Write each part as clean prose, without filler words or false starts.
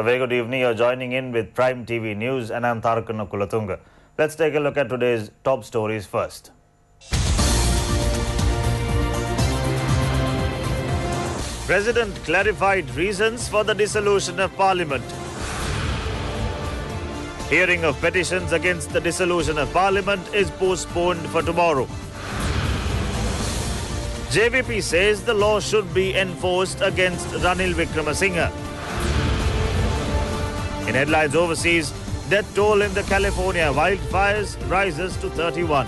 A very good evening. You're joining in with Prime TV News and I'm Tharkana Kulatunga. Let's take a look at today's top stories first. President clarified reasons for the dissolution of Parliament. Hearing of petitions against the dissolution of Parliament is postponed for tomorrow. JVP says the law should be enforced against Ranil Wickremesinghe. In headlines overseas, death toll in the California wildfires rises to 31.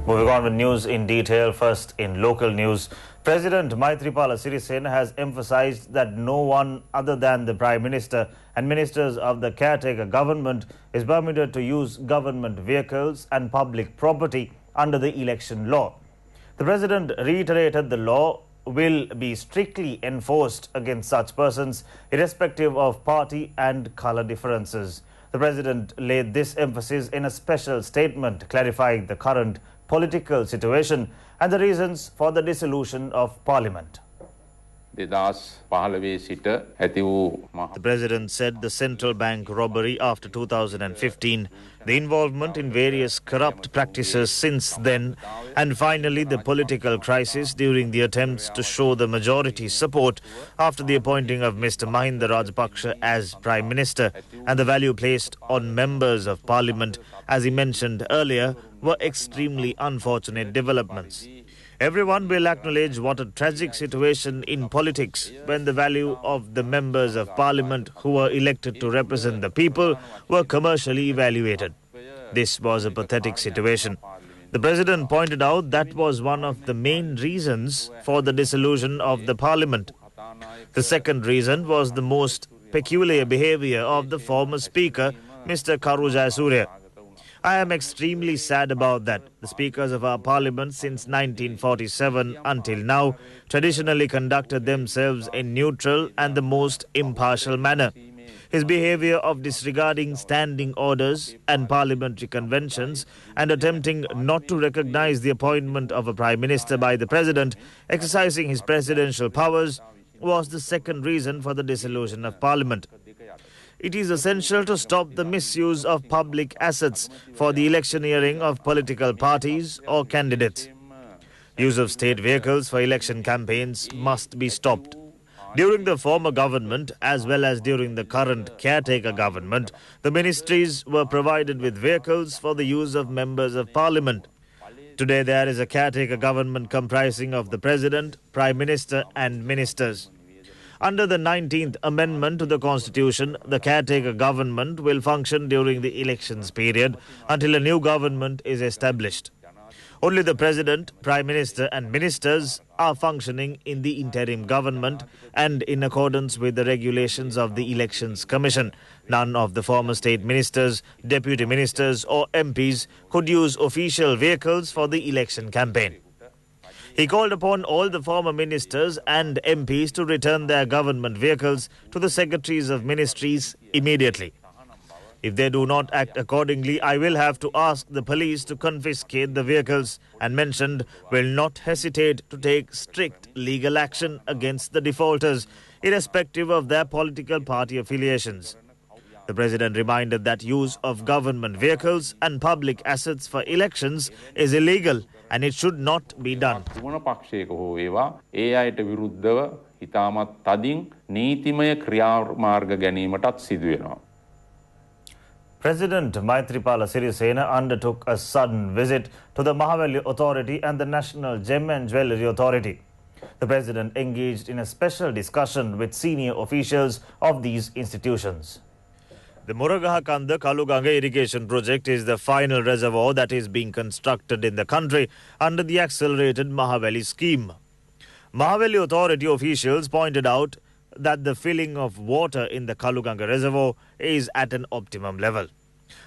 Moving on with news in detail, first in local news. President Maithripala Sirisena has emphasized that no one other than the Prime Minister and ministers of the caretaker government is permitted to use government vehicles and public property under the election law. The President reiterated the law will be strictly enforced against such persons, irrespective of party and colour differences. The President laid this emphasis in a special statement clarifying the current political situation and the reasons for the dissolution of Parliament. The President said the central bank robbery after 2015, the involvement in various corrupt practices since then, and finally the political crisis during the attempts to show the majority support after the appointing of Mr. Mahinda Rajapaksa as Prime Minister and the value placed on members of Parliament, as he mentioned earlier, were extremely unfortunate developments. Everyone will acknowledge what a tragic situation in politics when the value of the members of Parliament who were elected to represent the people were commercially evaluated. This was a pathetic situation. The President pointed out that was one of the main reasons for the dissolution of the Parliament. The second reason was the most peculiar behaviour of the former Speaker, Mr. Karu Jayasuriya. I am extremely sad about that. The speakers of our parliament since 1947 until now traditionally conducted themselves in neutral and the most impartial manner. His behaviour of disregarding standing orders and parliamentary conventions and attempting not to recognise the appointment of a Prime Minister by the President exercising his presidential powers was the second reason for the dissolution of Parliament. It is essential to stop the misuse of public assets for the electioneering of political parties or candidates. Use of state vehicles for election campaigns must be stopped. During the former government, as well as during the current caretaker government, the ministries were provided with vehicles for the use of members of Parliament. Today there is a caretaker government comprising of the President, Prime Minister and ministers. Under the 19th Amendment to the Constitution, the caretaker government will function during the elections period until a new government is established. Only the President, Prime Minister and ministers are functioning in the interim government and in accordance with the regulations of the Elections Commission. None of the former state ministers, deputy ministers or MPs could use official vehicles for the election campaign. He called upon all the former ministers and MPs to return their government vehicles to the secretaries of ministries immediately. If they do not act accordingly, I will have to ask the police to confiscate the vehicles, and mentioned will not hesitate to take strict legal action against the defaulters, irrespective of their political party affiliations. The President reminded that use of government vehicles and public assets for elections is illegal and it should not be done. President Maithripala Sirisena undertook a sudden visit to the Mahaweli Authority and the National Gem and Jewellery Authority. The President engaged in a special discussion with senior officials of these institutions. The Muragahakanda Kaluganga irrigation project is the final reservoir that is being constructed in the country under the accelerated Mahaweli scheme. Mahaweli Authority officials pointed out that the filling of water in the Kaluganga reservoir is at an optimum level.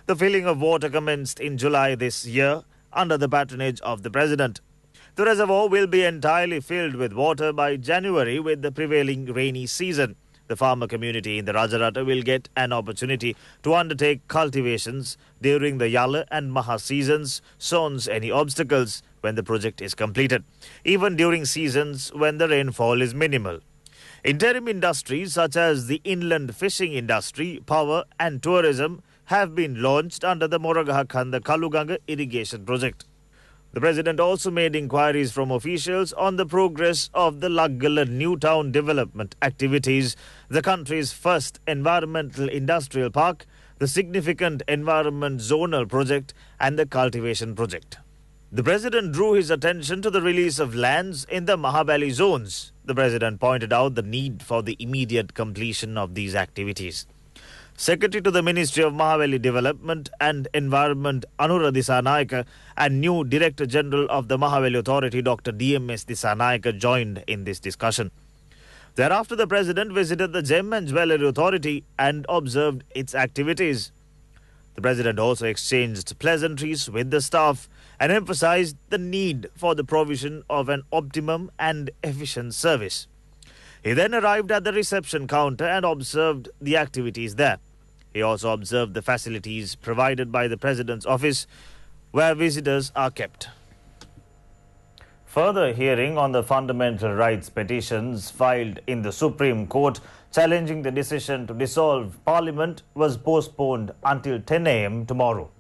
The filling of water commenced in July this year under the patronage of the President. The reservoir will be entirely filled with water by January with the prevailing rainy season. The farmer community in the Rajarata will get an opportunity to undertake cultivations during the Yala and Maha seasons, sans any obstacles, when the project is completed, even during seasons when the rainfall is minimal. Interim industries such as the inland fishing industry, power and tourism have been launched under the Moragahakhanda Kaluganga irrigation project. The President also made inquiries from officials on the progress of the Laggala New Town development activities, the country's first environmental industrial park, the significant environment zonal project and the cultivation project. The President drew his attention to the release of lands in the Mahabali zones. The President pointed out the need for the immediate completion of these activities. Secretary to the Ministry of Mahabali Development and Environment Anura Dissanayake and new Director General of the Mahabali Authority Dr. DMS Dissanayake joined in this discussion. Thereafter, the President visited the Gem and Jewellery Authority and observed its activities. The President also exchanged pleasantries with the staff and emphasized the need for the provision of an optimum and efficient service. He then arrived at the reception counter and observed the activities there. He also observed the facilities provided by the President's office where visitors are kept. Further hearing on the fundamental rights petitions filed in the Supreme Court challenging the decision to dissolve Parliament was postponed until 10 a.m. tomorrow.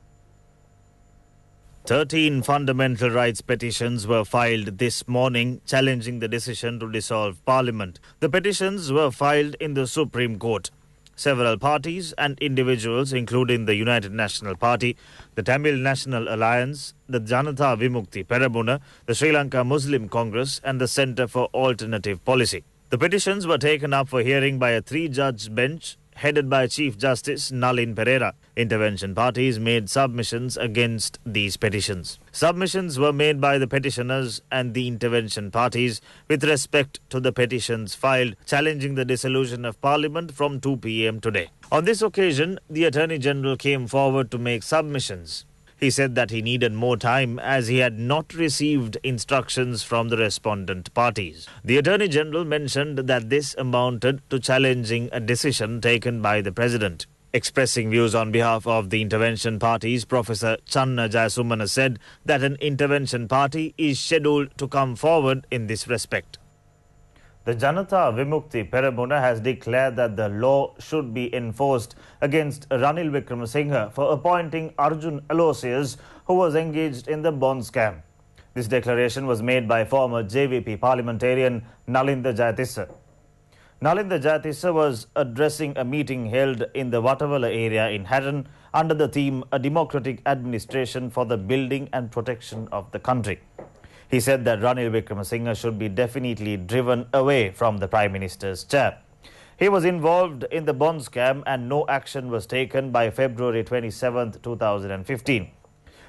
13 fundamental rights petitions were filed this morning challenging the decision to dissolve Parliament. The petitions were filed in the Supreme Court. Several parties and individuals, including the United National Party, the Tamil National Alliance, the Janatha Vimukti Perabuna, the Sri Lanka Muslim Congress and the Centre for Alternative Policy. The petitions were taken up for hearing by a 3-judge bench headed by Chief Justice Nalin Pereira. Intervention parties made submissions against these petitions. Submissions were made by the petitioners and the intervention parties with respect to the petitions filed challenging the dissolution of Parliament from 2 p.m. today. On this occasion, the Attorney General came forward to make submissions. He said that he needed more time as he had not received instructions from the respondent parties. The Attorney General mentioned that this amounted to challenging a decision taken by the President. Expressing views on behalf of the intervention parties, Professor Channa Jayasumana said that an intervention party is scheduled to come forward in this respect. The Janatha Vimukti Perabuna has declared that the law should be enforced against Ranil Wickremesinghe for appointing Arjun Aloysius, who was engaged in the bond scam. This declaration was made by former JVP parliamentarian Nalinda Jayatissa. Nalinda Jayatissa was addressing a meeting held in the Watavala area in Hatton under the theme A Democratic Administration for the Building and Protection of the Country. He said that Ranil Wickremesinghe should be definitely driven away from the Prime Minister's chair. He was involved in the bond scam and no action was taken by February 27, 2015.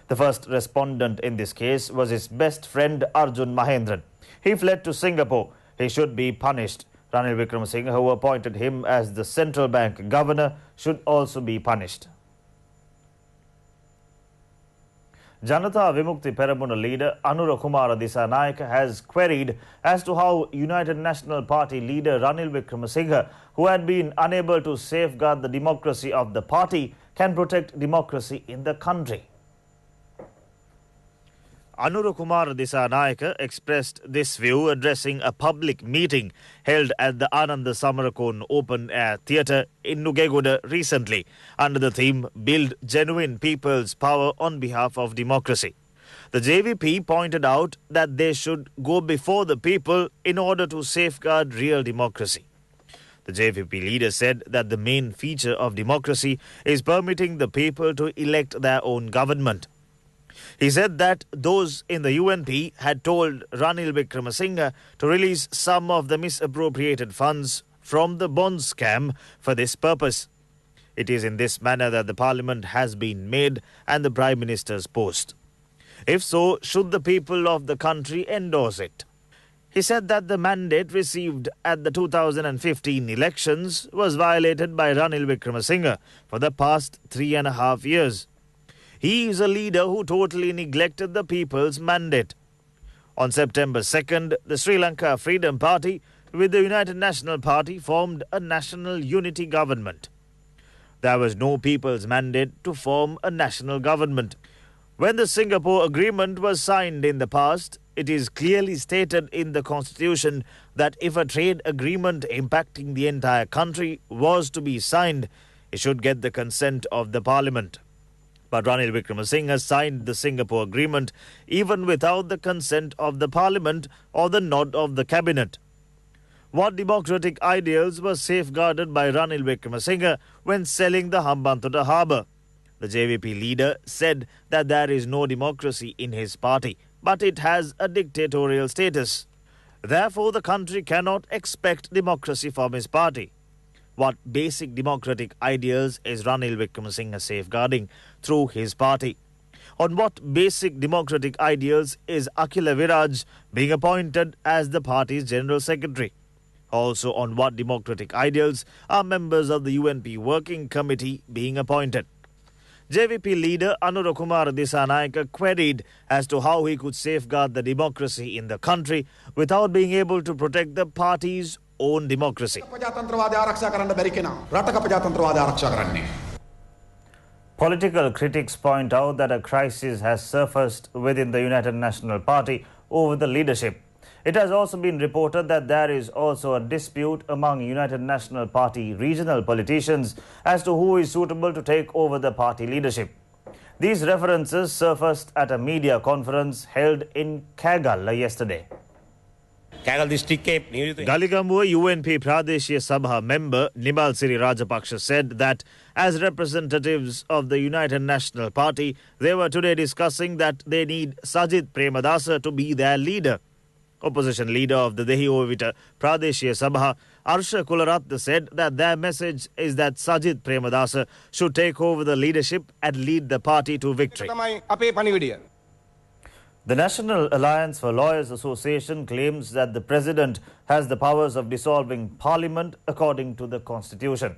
The first respondent in this case was his best friend Arjun Mahendran. He fled to Singapore. He should be punished. Ranil Wickremesinghe, who appointed him as the central bank governor, should also be punished. Janatha Vimukti Perabuna leader Anura Kumara Dissanayake has queried as to how United National Party leader Ranil Wickremesinghe, who had been unable to safeguard the democracy of the party, can protect democracy in the country. Anura Kumara Dissanayake expressed this view addressing a public meeting held at the Ananda Samarakon Open Air Theatre in Nugegoda recently under the theme Build Genuine People's Power on Behalf of Democracy. The JVP pointed out that they should go before the people in order to safeguard real democracy. The JVP leader said that the main feature of democracy is permitting the people to elect their own government. He said that those in the UNP had told Ranil Wickremesinghe to release some of the misappropriated funds from the bond scam for this purpose. It is in this manner that the Parliament has been made and the Prime Minister's post. If so, should the people of the country endorse it? He said that the mandate received at the 2015 elections was violated by Ranil Wickremesinghe for the past 3.5 years. He is a leader who totally neglected the people's mandate. On September 2nd, the Sri Lanka Freedom Party with the United National Party formed a national unity government. There was no people's mandate to form a national government. When the Singapore Agreement was signed in the past, it is clearly stated in the Constitution that if a trade agreement impacting the entire country was to be signed, it should get the consent of the Parliament. But Ranil Wickremesinghe signed the Singapore Agreement even without the consent of the Parliament or the nod of the Cabinet. What democratic ideals were safeguarded by Ranil Wickremesinghe when selling the Hambantota harbour? The JVP leader said that there is no democracy in his party, but it has a dictatorial status. Therefore, the country cannot expect democracy from his party. What basic democratic ideals is Ranil Wickremesinghe safeguarding through his party? On what basic democratic ideals is Akila Viraj being appointed as the party's General Secretary? Also, on what democratic ideals are members of the UNP Working Committee being appointed? JVP leader Anura Kumar Dissanayake queried as to how he could safeguard the democracy in the country without being able to protect the party's own democracy. Political critics point out that a crisis has surfaced within the United National Party over the leadership. It has also been reported that there is also a dispute among United National Party regional politicians as to who is suitable to take over the party leadership. These references surfaced at a media conference held in Kagala yesterday. Galigambuwa UNP Pradeshiya Sabha member Nimal Siri Rajapaksha said that as representatives of the United National Party, they were today discussing that they need Sajid Premadasa to be their leader. Opposition leader of the Dehiovita Pradeshiya Sabha, Arsha Kularatne, said that their message is that Sajid Premadasa should take over the leadership and lead the party to victory. The National Alliance for Lawyers Association claims that the President has the powers of dissolving Parliament according to the Constitution.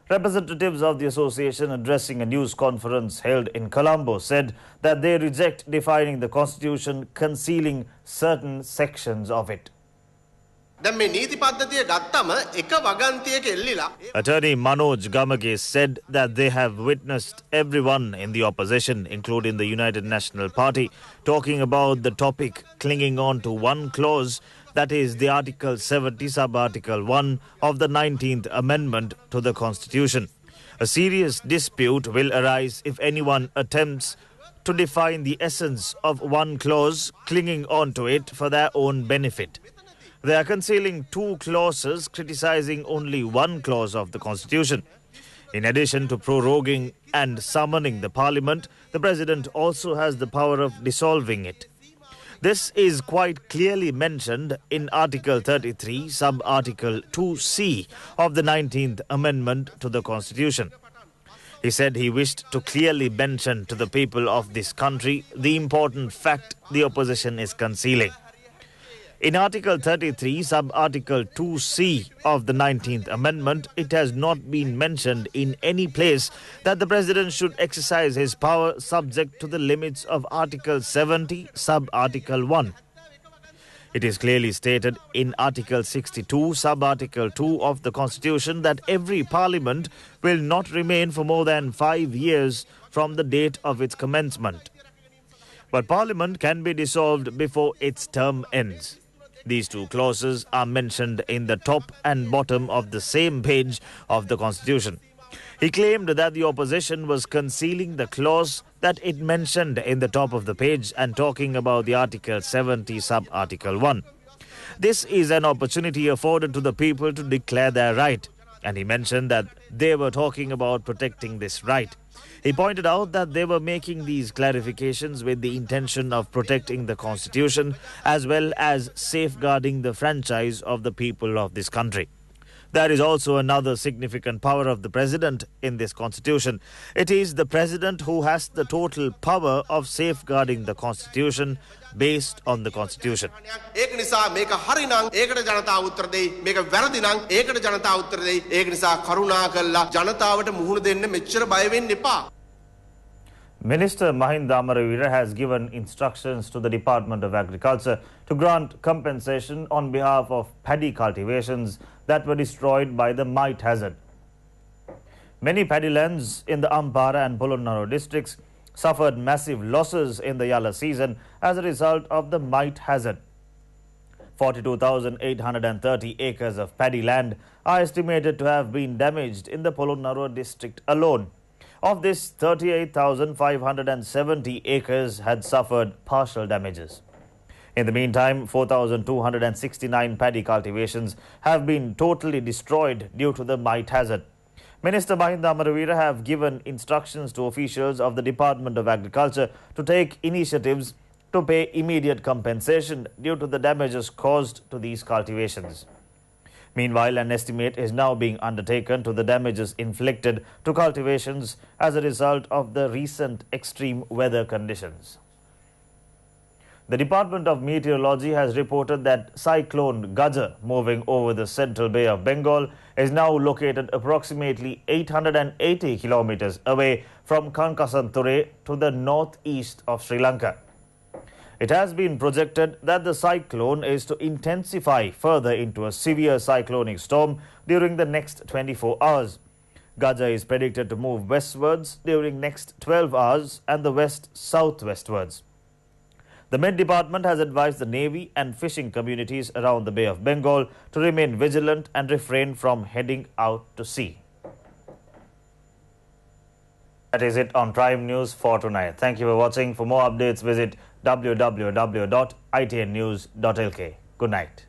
Representatives of the association addressing a news conference held in Colombo said that they reject defining the Constitution, concealing certain sections of it. Attorney Manoj Gamage said that they have witnessed everyone in the opposition, including the United National Party, talking about the topic, clinging on to one clause, that is the Article 70 sub-Article 1 of the 19th Amendment to the Constitution. A serious dispute will arise if anyone attempts to define the essence of one clause, clinging on to it for their own benefit. They are concealing two clauses, criticizing only one clause of the Constitution. In addition to proroguing and summoning the Parliament, the President also has the power of dissolving it. This is quite clearly mentioned in Article 33, sub-Article 2C of the 19th Amendment to the Constitution. He said he wished to clearly mention to the people of this country the important fact the opposition is concealing. In Article 33, sub-Article 2C of the 19th Amendment, it has not been mentioned in any place that the President should exercise his power subject to the limits of Article 70, sub-Article 1. It is clearly stated in Article 62, sub-Article 2 of the Constitution that every Parliament will not remain for more than 5 years from the date of its commencement. But Parliament can be dissolved before its term ends. These two clauses are mentioned in the top and bottom of the same page of the Constitution. He claimed that the opposition was concealing the clause that it mentioned in the top of the page and talking about the Article 70 sub-Article 1. This is an opportunity afforded to the people to declare their right, and he mentioned that they were talking about protecting this right. He pointed out that they were making these clarifications with the intention of protecting the Constitution as well as safeguarding the franchise of the people of this country. There is also another significant power of the President in this Constitution. It is the President who has the total power of safeguarding the Constitution based on the Constitution. Minister Mahinda Amaravira has given instructions to the Department of Agriculture to grant compensation on behalf of paddy cultivations that were destroyed by the mite hazard. Many paddy lands in the Ampara and Polonnaru districts suffered massive losses in the Yalla season as a result of the mite hazard. 42,830 acres of paddy land are estimated to have been damaged in the Polonnaruwa district alone. Of this, 38,570 acres had suffered partial damages. In the meantime, 4,269 paddy cultivations have been totally destroyed due to the mite hazard. Minister Mahinda Amaravira have given instructions to officials of the Department of Agriculture to take initiatives to pay immediate compensation due to the damages caused to these cultivations. Meanwhile, an estimate is now being undertaken to the damages inflicted to cultivations as a result of the recent extreme weather conditions. The Department of Meteorology has reported that cyclone Gaja, moving over the central Bay of Bengal, is now located approximately 880 kilometers away from Kankasanture to the northeast of Sri Lanka. It has been projected that the cyclone is to intensify further into a severe cyclonic storm during the next 24 hours. Gaja is predicted to move westwards during next 12 hours and the west-southwestwards. The Met Department has advised the Navy and fishing communities around the Bay of Bengal to remain vigilant and refrain from heading out to sea. That is it on Prime News for tonight. Thank you for watching. For more updates, visit www.itnnews.lk. Good night.